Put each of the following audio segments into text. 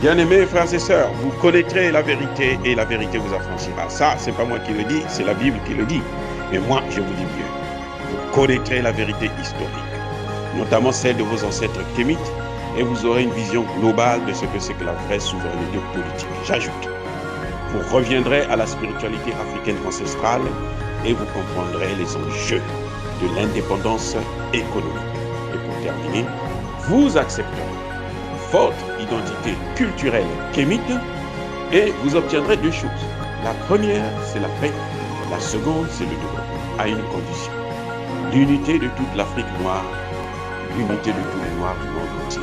Bien-aimés frères et sœurs, vous connaîtrez la vérité et la vérité vous affranchira. Ça, c'est pas moi qui le dis, c'est la Bible qui le dit. Mais moi, je vous dis mieux. Vous connaîtrez la vérité historique, notamment celle de vos ancêtres kémites, et vous aurez une vision globale de ce que c'est que la vraie souveraineté politique. J'ajoute, vous reviendrez à la spiritualité africaine ancestrale et vous comprendrez les enjeux de l'indépendance économique. Et pour terminer, vous accepterez votre identité culturelle kémite et vous obtiendrez deux choses. La première, c'est la paix. La seconde, c'est le développement, à une condition. L'unité de toute l'Afrique noire, l'unité de tous les Noirs du monde entier.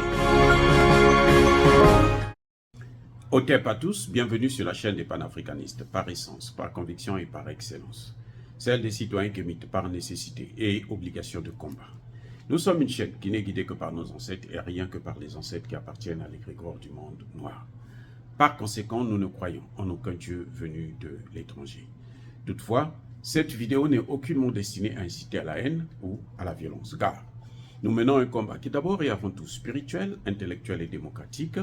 Otep à tous, bienvenue sur la chaîne des panafricanistes, par essence, par conviction et par excellence. Celle des citoyens kémites par nécessité et obligation de combat. Nous sommes une chaîne qui n'est guidée que par nos ancêtres et rien que par les ancêtres qui appartiennent à l'égrégore du monde noir. Par conséquent, nous ne croyons en aucun Dieu venu de l'étranger. Toutefois, cette vidéo n'est aucunement destinée à inciter à la haine ou à la violence, car nous menons un combat qui d'abord et avant tout spirituel, intellectuel et démocratique.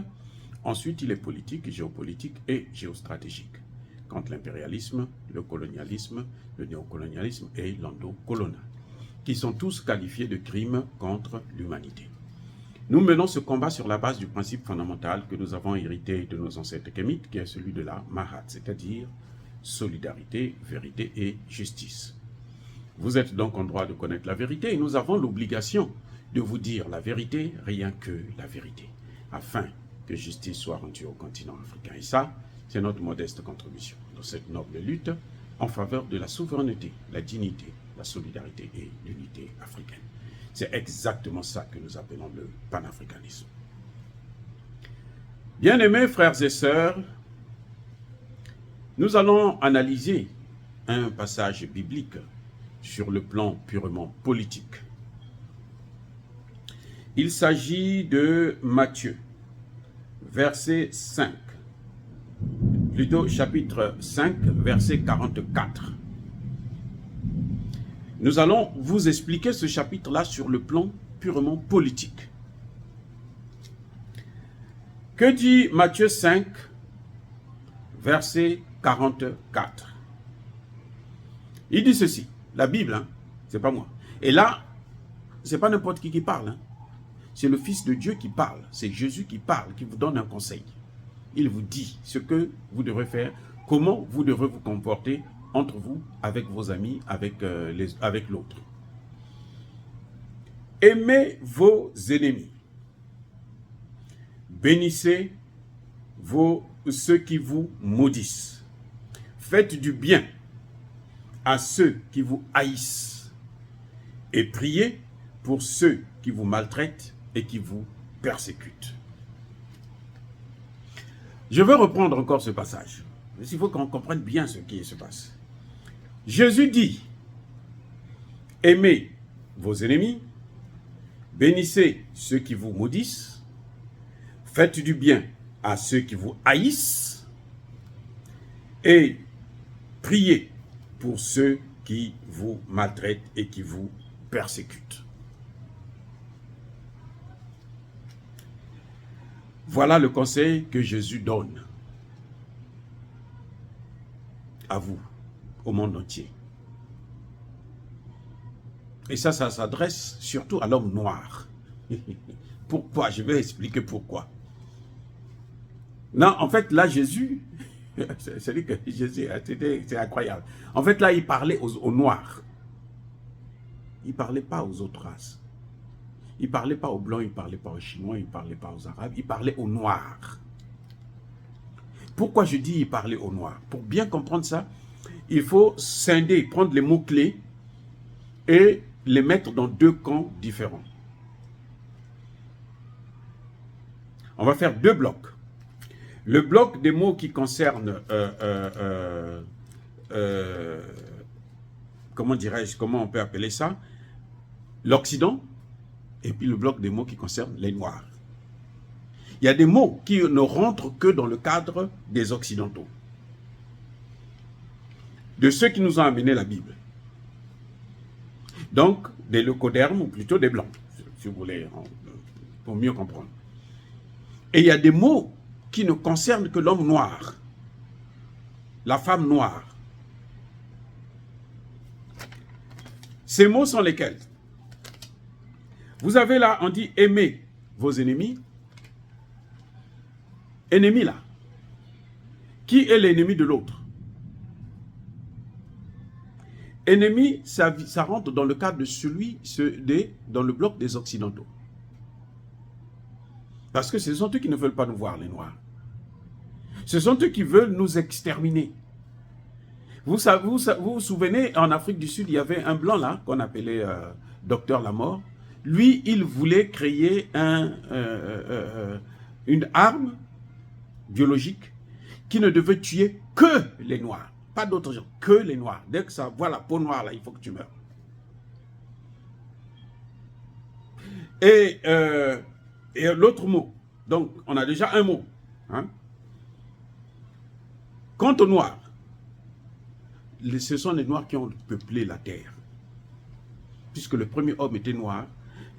Ensuite, il est politique, géopolitique et géostratégique, contre l'impérialisme, le colonialisme, le néocolonialisme et l'endocolonial, qui sont tous qualifiés de crimes contre l'humanité. Nous menons ce combat sur la base du principe fondamental que nous avons hérité de nos ancêtres kémites, qui est celui de la Mahat, c'est-à-dire solidarité, vérité et justice. Vous êtes donc en droit de connaître la vérité et nous avons l'obligation de vous dire la vérité, rien que la vérité, afin que justice soit rendue au continent africain. Et ça, c'est notre modeste contribution dans cette noble lutte en faveur de la souveraineté, la dignité, la solidarité et l'unité africaine. C'est exactement ça que nous appelons le panafricanisme. Bien-aimés frères et sœurs, nous allons analyser un passage biblique sur le plan purement politique. Il s'agit de Matthieu, verset 5, plutôt chapitre 5, verset 44. Nous allons vous expliquer ce chapitre-là sur le plan purement politique. Que dit Matthieu 5, verset 44? Il dit ceci, la Bible, hein, c'est pas moi. Et là, c'est pas n'importe qui parle, hein. C'est le Fils de Dieu qui parle, c'est Jésus qui parle, qui vous donne un conseil. Il vous dit ce que vous devrez faire, comment vous devrez vous comporter entre vous, avec vos amis, avec l'autre. Aimez vos ennemis. Bénissez ceux qui vous maudissent. Faites du bien à ceux qui vous haïssent. Et priez pour ceux qui vous maltraitent et qui vous persécutent. Je veux reprendre encore ce passage. Il faut qu'on comprenne bien ce qui se passe. Jésus dit, aimez vos ennemis, bénissez ceux qui vous maudissent, faites du bien à ceux qui vous haïssent et priez pour ceux qui vous maltraitent et qui vous persécutent. Voilà le conseil que Jésus donne à vous, au monde entier. Et ça s'adresse surtout à l'homme noir. Pourquoi? Je vais expliquer pourquoi. Non, en fait, là, Jésus, c'est lui que Jésus, c'est incroyable. En fait, là, il parlait aux Noirs. Il ne parlait pas aux autres races. Il ne parlait pas aux Blancs, il ne parlait pas aux Chinois, il ne parlait pas aux Arabes, il parlait aux Noirs. Pourquoi je dis il parlait aux Noirs? Pour bien comprendre ça, il faut scinder, prendre les mots-clés et les mettre dans deux camps différents. On va faire deux blocs. Le bloc des mots qui concernent, comment dirais-je, comment on peut appeler ça, l'Occident, et puis le bloc des mots qui concernent les Noirs. Il y a des mots qui ne rentrent que dans le cadre des Occidentaux, de ceux qui nous ont amené la Bible. Donc, des leucodermes, ou plutôt des Blancs. si vous voulez, pour mieux comprendre. Et il y a des mots qui ne concernent que l'homme noir, la femme noire. Ces mots sont lesquels? Vous avez là, on dit aimer vos ennemis. Ennemi là. Qui est l'ennemi de l'autre? Ennemi, ça rentre dans le cadre de celui, dans le bloc des Occidentaux. Parce que ce sont eux qui ne veulent pas nous voir, les Noirs. Ce sont eux qui veulent nous exterminer. Vous vous souvenez, en Afrique du Sud, il y avait un blanc là, qu'on appelait Docteur Lamort. Lui, il voulait créer une arme biologique qui ne devait tuer que les Noirs. Pas d'autres gens, que les Noirs. Dès que ça voit la peau noire là, il faut que tu meurs. Et l'autre mot, donc on a déjà un mot. Hein? Quant aux Noirs, ce sont les Noirs qui ont peuplé la terre. Puisque le premier homme était noir.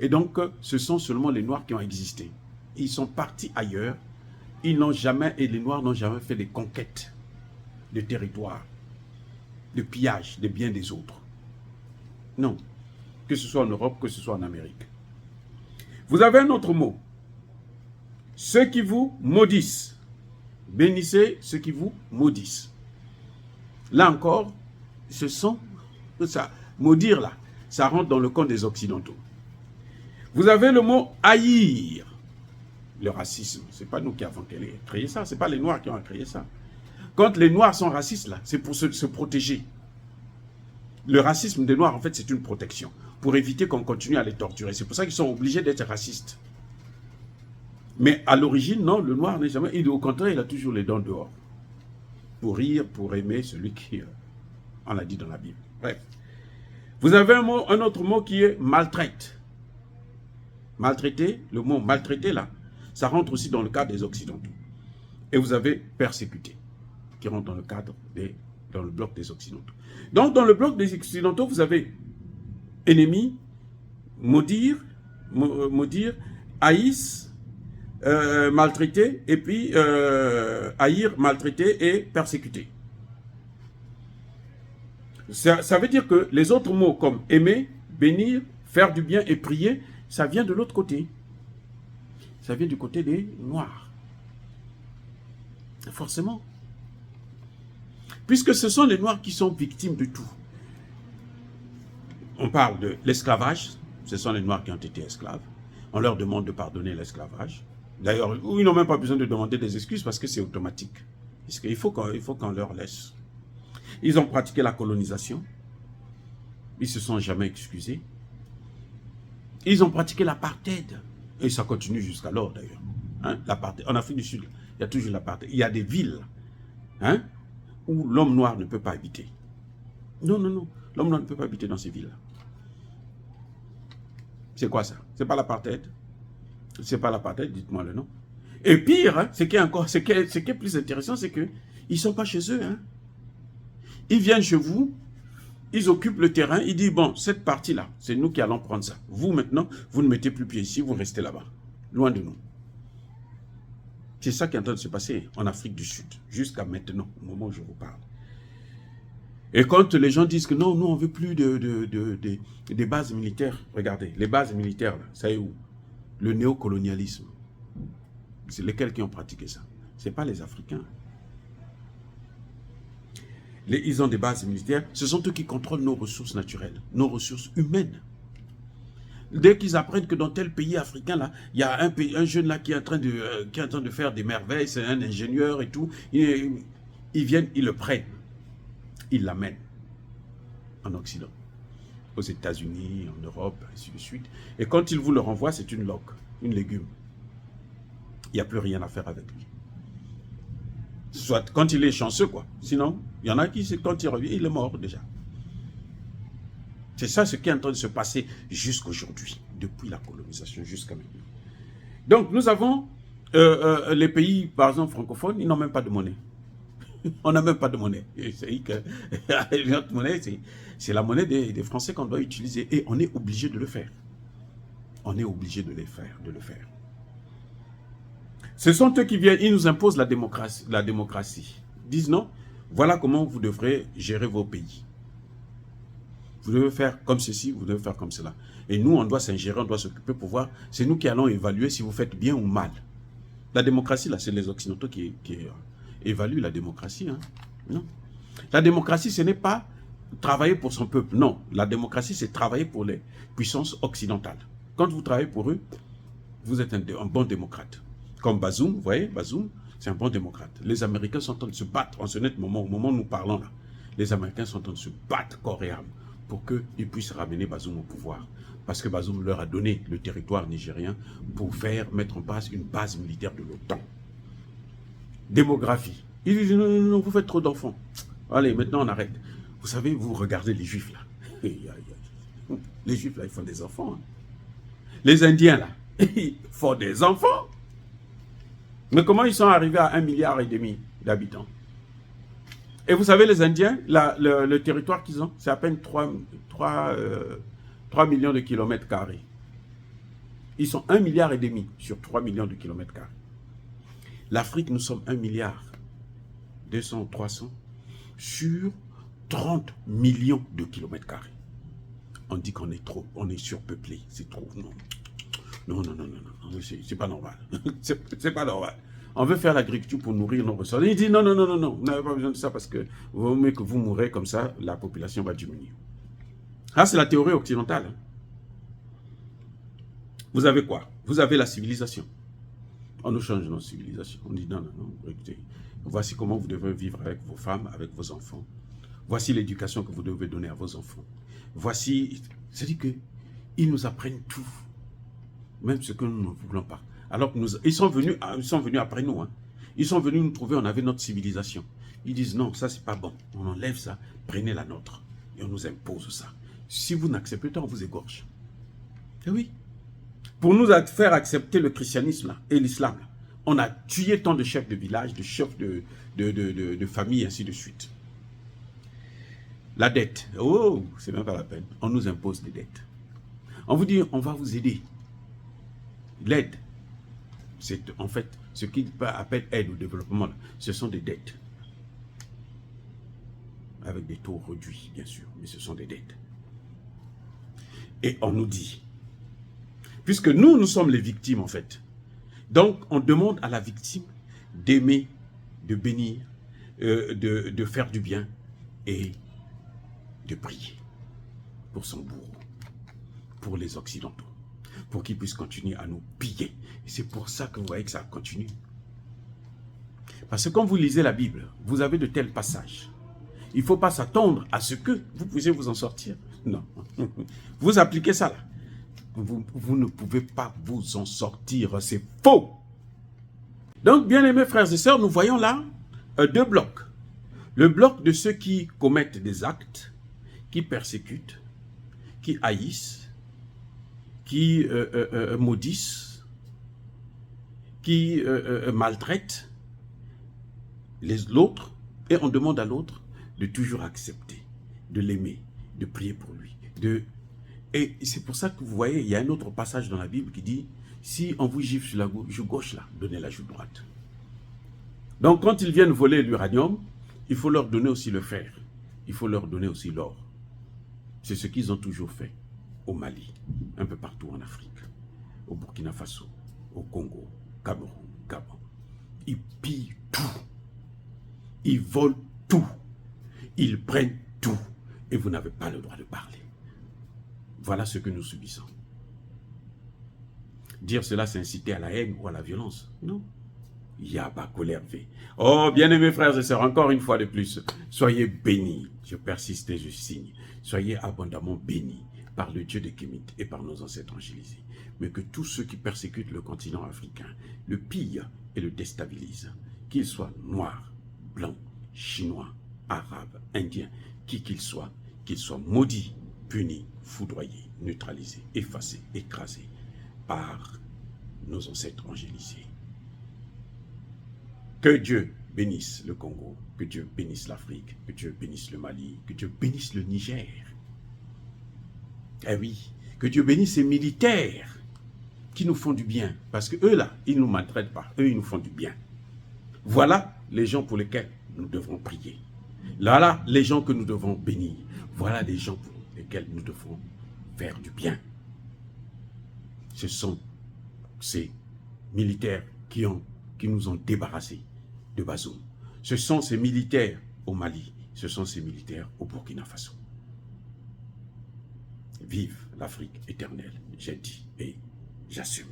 Et donc, ce sont seulement les Noirs qui ont existé. Ils sont partis ailleurs. Ils n'ont jamais, et les Noirs n'ont jamais fait des conquêtes de territoire, de pillage des biens des autres. Non. Que ce soit en Europe, que ce soit en Amérique. Vous avez un autre mot. Ceux qui vous maudissent. Bénissez ceux qui vous maudissent. Là encore, ce sont ça. Maudire là, ça rentre dans le camp des Occidentaux. Vous avez le mot haïr. Le racisme, c'est pas nous qui avons créé ça, c'est pas les Noirs qui ont créé ça. Quand les Noirs sont racistes là, c'est pour se protéger. Le racisme des Noirs, en fait, c'est une protection pour éviter qu'on continue à les torturer. C'est pour ça qu'ils sont obligés d'être racistes. Mais à l'origine, non, le Noir n'est jamais. Au contraire, il a toujours les dents dehors. Pour rire, pour aimer celui qui, on l'a dit dans la Bible. Bref. Vous avez un autre mot qui est maltraite. Maltraiter, le mot maltraiter là, ça rentre aussi dans le cadre des Occidentaux. Et vous avez persécuter, qui rentre dans le cadre dans le bloc des Occidentaux. Donc dans le bloc des Occidentaux, vous avez ennemi, maudire, haïs, maltraiter, et puis haïr, maltraiter et persécuter. Ça veut dire que les autres mots comme aimer, bénir, faire du bien et prier, ça vient de l'autre côté. Ça vient du côté des Noirs. Forcément. Puisque ce sont les Noirs qui sont victimes de tout. On parle de l'esclavage. Ce sont les Noirs qui ont été esclaves. On leur demande de pardonner l'esclavage. D'ailleurs, ils n'ont même pas besoin de demander des excuses parce que c'est automatique. Parce qu'il faut qu'on leur laisse. Ils ont pratiqué la colonisation. Ils ne se sont jamais excusés. Ils ont pratiqué l'apartheid. Et ça continue jusqu'alors d'ailleurs. Hein? En Afrique du Sud, il y a toujours l'apartheid. Il y a des villes hein, où l'homme noir ne peut pas habiter. Non, non, non. L'homme noir ne peut pas habiter dans ces villes-là. C'est quoi ça? C'est pas l'apartheid? C'est pas l'apartheid, dites-moi le nom. Et pire, hein, ce qui est plus intéressant, c'est qu'ils ne sont pas chez eux. Hein. Ils viennent chez vous, ils occupent le terrain, ils disent, bon, cette partie-là, c'est nous qui allons prendre ça. Vous, maintenant, vous ne mettez plus pied ici, vous restez là-bas, loin de nous. C'est ça qui est en train de se passer en Afrique du Sud, jusqu'à maintenant, au moment où je vous parle. Et quand les gens disent que non, nous, on ne veut plus des bases militaires, regardez, les bases militaires, là, ça est où? Le néocolonialisme. C'est lesquels qui ont pratiqué ça? Ce n'est pas les Africains. Ils ont des bases militaires, ce sont eux qui contrôlent nos ressources naturelles, nos ressources humaines. Dès qu'ils apprennent que dans tel pays africain, là, il y a un jeune là qui est en train de faire des merveilles, c'est un ingénieur et tout, ils viennent, ils le prennent, ils l'amènent en Occident, aux États-Unis, en Europe, ainsi de suite. Et quand ils vous le renvoient, c'est une loque, une légume. Il n'y a plus rien à faire avec lui. Soit quand il est chanceux, quoi. Sinon, il y en a qui, quand il revient, il est mort déjà. C'est ça ce qui est en train de se passer jusqu'aujourd'hui, depuis la colonisation jusqu'à maintenant. Donc, nous avons les pays, par exemple, francophones, ils n'ont même pas de monnaie. On n'a même pas de monnaie. Notre monnaie, c'est la monnaie des Français qu'on doit utiliser et on est obligé de le faire. On est obligé de le faire. Ce sont eux qui viennent, ils nous imposent la démocratie. Ils disent non, voilà comment vous devrez gérer vos pays. Vous devez faire comme ceci, vous devez faire comme cela. Et nous, on doit s'ingérer, on doit s'occuper pour voir. C'est nous qui allons évaluer si vous faites bien ou mal. La démocratie, là, c'est les Occidentaux qui évaluent la démocratie. Hein. Non. La démocratie, ce n'est pas travailler pour son peuple. Non, la démocratie, c'est travailler pour les puissances occidentales. Quand vous travaillez pour eux, vous êtes un bon démocrate. Comme Bazoum, vous voyez, Bazoum, c'est un bon démocrate. Les Américains sont en train de se battre en ce net moment, au moment où nous parlons là. Les Américains sont en train de se battre corps et âme pour qu'ils puissent ramener Bazoum au pouvoir. Parce que Bazoum leur a donné le territoire nigérien pour mettre en place une base militaire de l'OTAN. Démographie. Ils disent non, non, non, vous faites trop d'enfants. Allez, maintenant on arrête. Vous savez, vous regardez les Juifs là. Les Juifs là, ils font des enfants. Hein. Les Indiens là, ils font des enfants. Mais comment ils sont arrivés à 1,5 milliard d'habitants? Et vous savez, les Indiens, le territoire qu'ils ont, c'est à peine 3 millions de kilomètres carrés. Ils sont 1,5 milliard sur 3 millions de kilomètres carrés. L'Afrique, nous sommes 1 milliard 200, 300 sur 30 millions de kilomètres carrés. On dit qu'on est trop, on est surpeuplé, c'est trop. Non. Non, non, non, non, non, c'est pas normal. C'est pas normal. On veut faire l'agriculture pour nourrir nos ressources. Il dit non, non, non, non, non, vous n'avez pas besoin de ça parce que vaut mieux que vous mourrez comme ça, la population va diminuer. Ah, c'est la théorie occidentale. Hein. Vous avez quoi? Vous avez la civilisation. On nous change notre civilisation. On dit non, non, non, écoutez, voici comment vous devez vivre avec vos femmes, avec vos enfants. Voici l'éducation que vous devez donner à vos enfants. Voici, c'est-à-dire qu'ils nous apprennent tout. Même ce que nous ne voulons pas. Alors que ils sont venus après nous. Hein. Ils sont venus nous trouver, on avait notre civilisation. Ils disent non, ça c'est pas bon. On enlève ça, prenez la nôtre. Et on nous impose ça. Si vous n'acceptez pas, on vous égorge. Et oui. Pour nous faire accepter le christianisme là, et l'islam, on a tué tant de chefs de village, de chefs de famille, ainsi de suite. La dette. Oh, c'est même pas la peine. On nous impose des dettes. On vous dit, on va vous aider. L'aide, c'est en fait ce qu'ils appellent aide au développement. Ce sont des dettes. Avec des taux réduits, bien sûr, mais ce sont des dettes. Et on nous dit, puisque nous sommes les victimes en fait, donc on demande à la victime d'aimer, de bénir, de faire du bien et de prier pour son bourreau, pour les Occidentaux, pour qu'ils puissent continuer à nous piller. Et c'est pour ça que vous voyez que ça continue. Parce que quand vous lisez la Bible, vous avez de tels passages. Il ne faut pas s'attendre à ce que vous puissiez vous en sortir. Non. Vous appliquez ça là. Vous ne pouvez pas vous en sortir. C'est faux. Donc, bien aimés frères et sœurs, nous voyons là deux blocs. Le bloc de ceux qui commettent des actes, qui persécutent, qui haïssent, qui maudissent, qui maltraitent l'autre, et on demande à l'autre de toujours accepter, de l'aimer, de prier pour lui. Et c'est pour ça que vous voyez, il y a un autre passage dans la Bible qui dit, si on vous gifle sur la joue gauche, là, donnez la joue droite. Donc quand ils viennent voler l'uranium, il faut leur donner aussi le fer. Il faut leur donner aussi l'or. C'est ce qu'ils ont toujours fait au Mali, un peu partout en Afrique, au Burkina Faso, au Congo, Cameroun, Gabon. Ils pillent tout. Ils volent tout. Ils prennent tout. Et vous n'avez pas le droit de parler. Voilà ce que nous subissons. Dire cela, c'est inciter à la haine ou à la violence. Non. Yaba colère V. Oh, bien-aimés frères et sœurs, encore une fois de plus, soyez bénis. Je persiste et je signe. Soyez abondamment bénis par le Dieu de Kémit et par nos ancêtres angélisés. Mais que tous ceux qui persécutent le continent africain le pillent et le déstabilisent, qu'ils soient noirs, blancs, chinois, arabes, indiens, qui qu'ils soient maudits, punis, foudroyés, neutralisés, effacés, écrasés par nos ancêtres angélisés. Que Dieu bénisse le Congo, que Dieu bénisse l'Afrique, que Dieu bénisse le Mali, que Dieu bénisse le Niger. Eh oui, que Dieu bénisse ses militaires qui nous font du bien. Parce que eux là, ils ne nous maltraitent pas. Eux, ils nous font du bien. Voilà les gens pour lesquels nous devons prier. Voilà les gens que nous devons bénir. Voilà les gens pour lesquels nous devons faire du bien. Ce sont ces militaires qui nous ont débarrassés de Bazoum. Ce sont ces militaires au Mali. Ce sont ces militaires au Burkina Faso. Vive l'Afrique éternelle, j'ai dit et j'assume.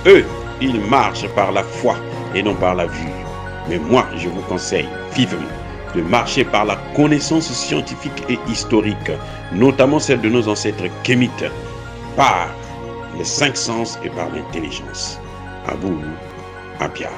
Eux, ils marchent par la foi et non par la vue. Mais moi, je vous conseille vivement de marcher par la connaissance scientifique et historique, notamment celle de nos ancêtres kémites, par les 5 sens et par l'intelligence. Abou Apia.